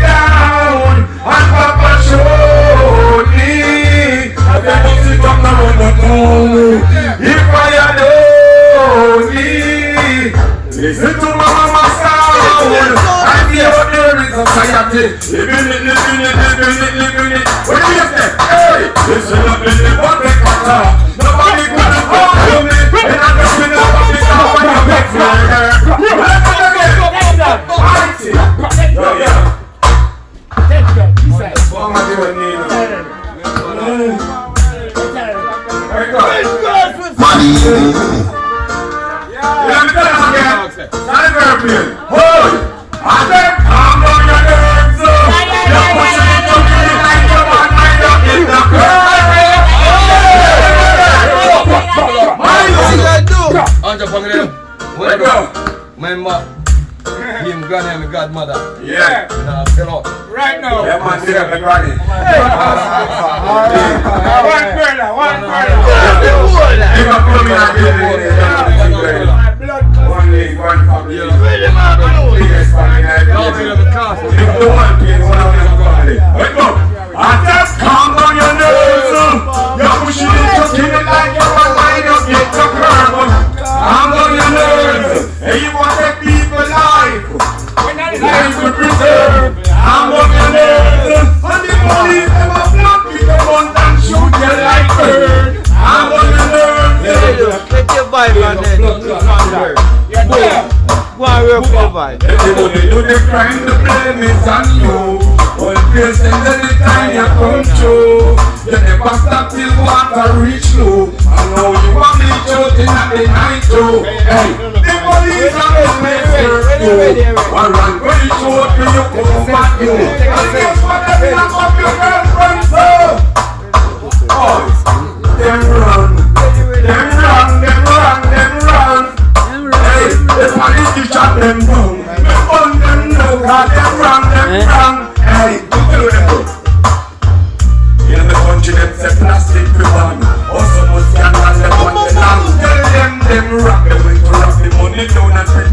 down and Papa showed me that I need to come around the moon. If I alone, listen to Mama sound and the other is a society. Living it. What do you say? Hey, listen up in the one make my talk. Nobody gonna follow me, and I'm just gonna fuck this up when you make me. Remember, him granny and my godmother. Yeah. Now fill out. Right now. Yeah, man, see my granny. One brother. You can put me on one leg, one family. Biggest family. The one thing, one of them family. Wait up. I just calm down your nerves. You're pushing it, just kill it like you're a line up, get your curve. Calm down your nerves. Hey, you want to take people life. Life will preserve. Calm down your nerves. And the police, them a block with the guns and shoot you like bird. Calm down your nerves. Get your vibe on there. Go and work for vibe. Everybody do the crime, the blame is on you. All patience anytime you come through. You never stop till water reach low. I know you want me shooting at the night too. Hey, the police are always serve you. One run very short when you come back you. And guess what, they will up your girlfriend so. Boys, them run. Hey, the police you shot them down. We burn them now, cause them wrong. Hey, you do them go. In the country them say plastic prison. Also must scandal them want the land. Tell them rock them when to rock the money down and spend